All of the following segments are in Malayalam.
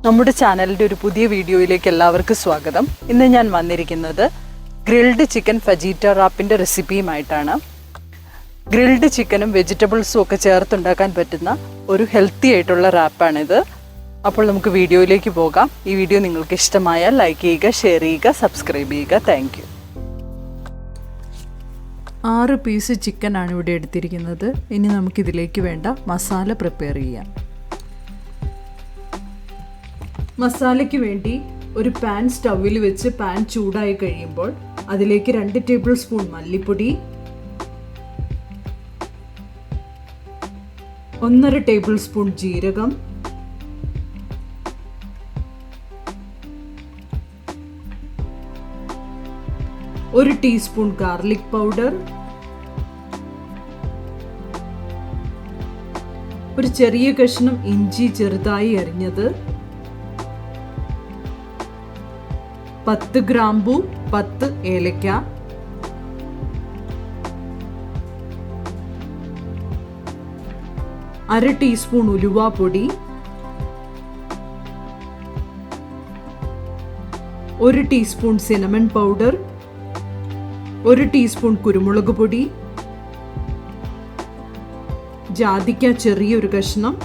നമ്മുടെ ചാനലിൻ്റെ ഒരു പുതിയ വീഡിയോയിലേക്ക് എല്ലാവർക്കും സ്വാഗതം. ഇന്ന് ഞാൻ വന്നിരിക്കുന്നത് ഗ്രിൽഡ് ചിക്കൻ ഫജീറ്റ റാപ്പിൻ്റെ റെസിപ്പിയുമായിട്ടാണ്. ഗ്രിൽഡ് ചിക്കനും വെജിറ്റബിൾസും ഒക്കെ ചേർത്തുണ്ടാക്കാൻ പറ്റുന്ന ഒരു ഹെൽത്തി ആയിട്ടുള്ള റാപ്പാണിത്. അപ്പോൾ നമുക്ക് വീഡിയോയിലേക്ക് പോകാം. ഈ വീഡിയോ നിങ്ങൾക്ക് ഇഷ്ടമായാൽ ലൈക്ക് ചെയ്യുക, ഷെയർ ചെയ്യുക, സബ്സ്ക്രൈബ് ചെയ്യുക. Thank you. 6 പീസ് ചിക്കനാണ് ഇവിടെ എടുത്തിരിക്കുന്നത്. ഇനി നമുക്കിതിലേക്ക് വേണ്ട മസാല പ്രിപ്പയർ ചെയ്യാം. മസാലയ്ക്ക് വേണ്ടി ഒരു പാൻ സ്റ്റൗവിൽ വെച്ച് പാൻ ചൂടായി കഴിയുമ്പോൾ അതിലേക്ക് 2 ടേബിൾ സ്പൂൺ മല്ലിപ്പൊടി, 1.5 ടേബിൾ സ്പൂൺ ജീരകം, 1 ടീസ്പൂൺ ഗാർലിക് പൗഡർ, ഒരു ചെറിയ കഷ്ണം ഇഞ്ചി ചെറുതായി അരിഞ്ഞത്, 10 ഗ്രാമ്പൂ, 10 ഏലക്ക, 1/2 ടീസ്പൂൺ ഉലുവാപ്പൊടി, 1 ടീസ്പൂൺ സിനമൺ പൗഡർ, 1 ടീസ്പൂൺ കുരുമുളക് പൊടി, ജാതിക്ക ചെറിയൊരു കഷ്ണം,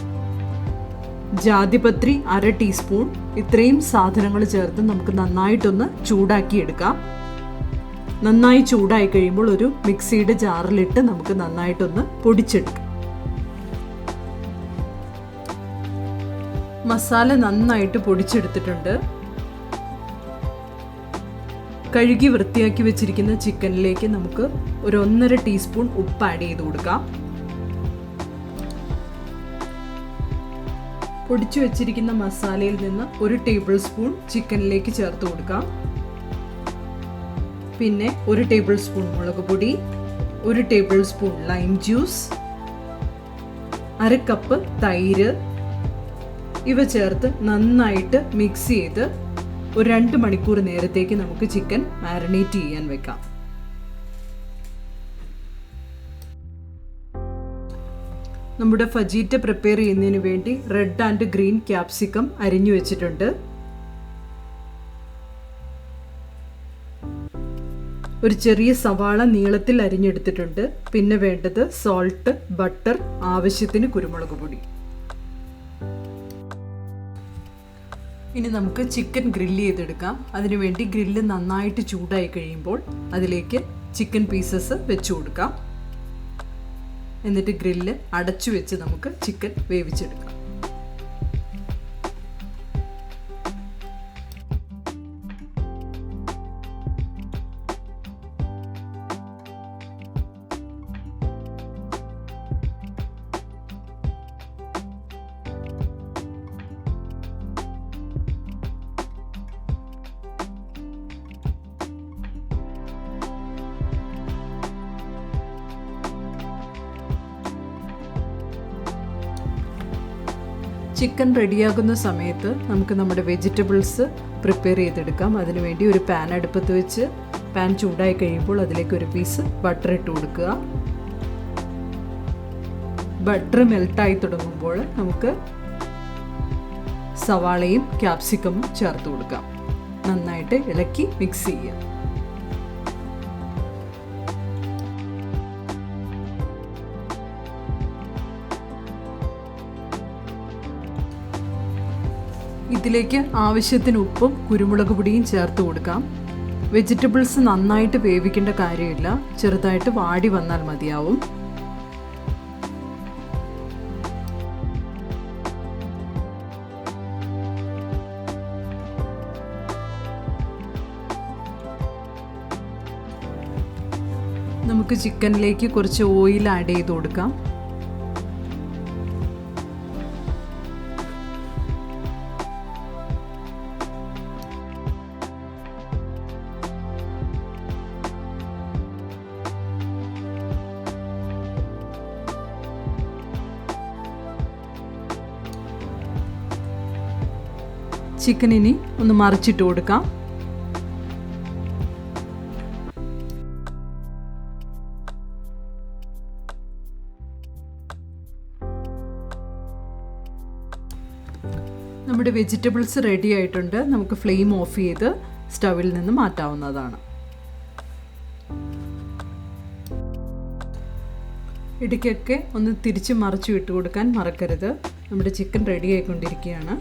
ജാതിപത്രി 1/2 ടീസ്പൂൺ. ഇത്രയും സാധനങ്ങൾ ചേർത്ത് നമുക്ക് നന്നായിട്ടൊന്ന് ചൂടാക്കിയെടുക്കാം. നന്നായി ചൂടായി കഴിയുമ്പോൾ ഒരു മിക്സിയുടെ ജാറിലിട്ട് നമുക്ക് നന്നായിട്ടൊന്ന് പൊടിച്ചെടുക്കാം. മസാല നന്നായിട്ട് പൊടിച്ചെടുത്തിട്ടുണ്ട്. കഴുകി വൃത്തിയാക്കി വെച്ചിരിക്കുന്ന ചിക്കനിലേക്ക് നമുക്ക് ഒരു 1.5 ടീസ്പൂൺ ഉപ്പ് ആഡ് ചെയ്ത് കൊടുക്കാം. പൊടിച്ചു വെച്ചിരിക്കുന്ന മസാലയിൽ നിന്ന് 1 ടേബിൾ സ്പൂൺ ചിക്കനിലേക്ക് ചേർത്ത് കൊടുക്കാം. പിന്നെ 1 ടേബിൾ സ്പൂൺ മുളക് പൊടി, 1 table spoon lime juice, 1/2 cup തൈര്, ഇവ ചേർത്ത് നന്നായിട്ട് മിക്സ് ചെയ്ത് ഒരു 2 മണിക്കൂർ നേരത്തേക്ക് നമുക്ക് ചിക്കൻ മാരിനേറ്റ് ചെയ്യാൻ വെക്കാം. നമ്മുടെ ഫജീറ്റ പ്രിപ്പയർ ചെയ്യുന്നതിന് വേണ്ടി റെഡ് ആൻഡ് ഗ്രീൻ ക്യാപ്സിക്കം അരിഞ്ഞു വെച്ചിട്ടുണ്ട്. ഒരു ചെറിയ സവാള നീളത്തിൽ അരിഞ്ഞെടുത്തിട്ടുണ്ട്. പിന്നെ വേണ്ടത് സോൾട്ട്, ബട്ടർ, ആവശ്യത്തിന് കുരുമുളക് പൊടി. ഇനി നമുക്ക് ചിക്കൻ ഗ്രില്ല് ചെയ്തെടുക്കാം. അതിനുവേണ്ടി ഗ്രില്ല് നന്നായിട്ട് ചൂടായി കഴിയുമ്പോൾ അതിലേക്ക് ചിക്കൻ പീസസ് വെച്ച് കൊടുക്കാം. എന്നിട്ട് ഗ്രില്ല് അടച്ചു വെച്ച് നമുക്ക് ചിക്കൻ വേവിച്ചെടുക്കാം. ചിക്കൻ റെഡിയാകുന്ന സമയത്ത് നമുക്ക് നമ്മുടെ വെജിറ്റബിൾസ് പ്രിപ്പയർ ചെയ്തെടുക്കാം. അതിനുവേണ്ടി ഒരു പാൻ അടുപ്പത്ത് വെച്ച് പാൻ ചൂടായി കഴിയുമ്പോൾ അതിലേക്ക് ഒരു പീസ് ബട്ടർ ഇട്ട് കൊടുക്കുക. ബട്ടർ മെൽട്ടായി തുടങ്ങുമ്പോൾ നമുക്ക് സവാളയും ക്യാപ്സിക്കമും ചേർത്ത് കൊടുക്കാം. നന്നായിട്ട് ഇളക്കി മിക്സ് ചെയ്യാം. ഇതിലേക്ക് ആവശ്യത്തിന് ഉപ്പും കുരുമുളക് പൊടിയും ചേർത്ത് കൊടുക്കാം. വെജിറ്റബിൾസ് നന്നായിട്ട് വേവിക്കേണ്ട കാര്യമില്ല, ചെറുതായിട്ട് വാടി വന്നാൽ മതിയാവും. നമുക്ക് ചിക്കനിലേക്ക് കുറച്ച് ഓയിൽ ആഡ് ചെയ്ത് കൊടുക്കാം. ചിക്കനിനി ഒന്ന് മറിച്ചിട്ട് കൊടുക്കാം. നമ്മുടെ വെജിറ്റബിൾസ് റെഡി ആയിട്ടുണ്ട്. നമുക്ക് ഫ്ലെയിം ഓഫ് ചെയ്ത് സ്റ്റവിൽ നിന്ന് മാറ്റാവുന്നതാണ്. ഇടയ്ക്കൊക്കെ ഒന്ന് തിരിച്ച് മറിച്ച് ഇട്ട് കൊടുക്കാൻ മറക്കരുത്. നമ്മുടെ ചിക്കൻ റെഡി ആയിക്കൊണ്ടിരിക്കുകയാണ്.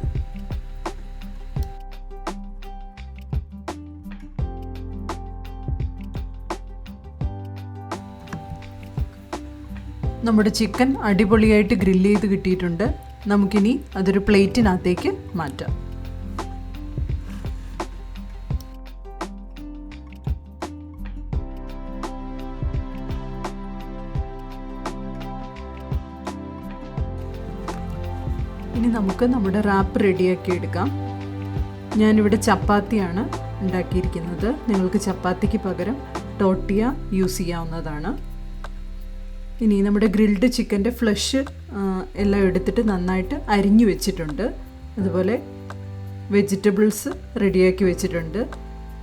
നമ്മുടെ ചിക്കൻ അടിപൊളിയായിട്ട് ഗ്രില്ല് ചെയ്ത് കിട്ടിയിട്ടുണ്ട്. നമുക്കിനി അതൊരു പ്ലേറ്റിനകത്തേക്ക് മാറ്റാം. ഇനി നമുക്ക് നമ്മുടെ റാപ്പ് റെഡിയാക്കി എടുക്കാം. ഞാനിവിടെ ചപ്പാത്തിയാണ് ഉണ്ടാക്കിയിരിക്കുന്നത്. നിങ്ങൾക്ക് ചപ്പാത്തിക്ക് പകരം ടോർട്ടിയ യൂസ് ചെയ്യാവുന്നതാണ്. ഇനി നമ്മുടെ ഗ്രിൽഡ് ചിക്കൻ്റെ ഫ്ലഷ് എല്ലാം എടുത്തിട്ട് നന്നായിട്ട് അരിഞ്ഞു വെച്ചിട്ടുണ്ട്. അതുപോലെ വെജിറ്റബിൾസ് റെഡിയാക്കി വെച്ചിട്ടുണ്ട്.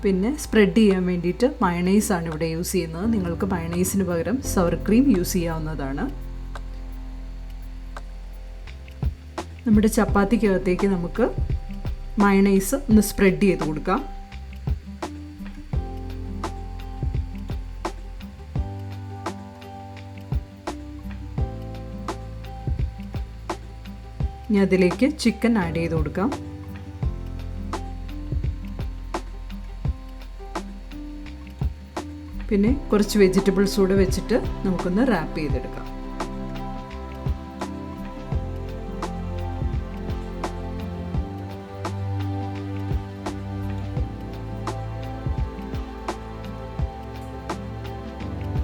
പിന്നെ സ്പ്രെഡ് ചെയ്യാൻ വേണ്ടിയിട്ട് മയണൈസാണ് ഇവിടെ യൂസ് ചെയ്യുന്നത്. നിങ്ങൾക്ക് മയണൈസിന് പകരം സവർ ക്രീം യൂസ് ചെയ്യാവുന്നതാണ്. നമ്മുടെ ചപ്പാത്തിക്കകത്തേക്ക് നമുക്ക് മയണൈസ് ഒന്ന് സ്പ്രെഡ് ചെയ്ത് കൊടുക്കാം. ഇനി അതിലേക്ക് ചിക്കൻ ആഡ് ചെയ്ത് കൊടുക്കാം. പിന്നെ കുറച്ച് വെജിറ്റബിൾസ് കൂടെ വെച്ചിട്ട് നമുക്കൊന്ന് റാപ്പ് ചെയ്തെടുക്കാം.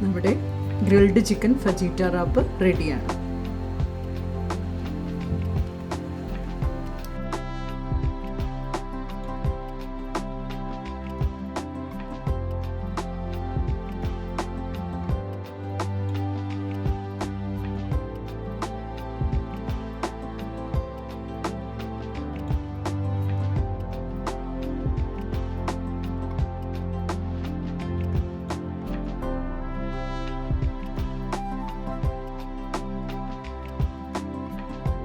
നമ്മുടെ ഗ്രിൽഡ് ചിക്കൻ ഫജീറ്റ റാപ്പ് റെഡിയാണ്.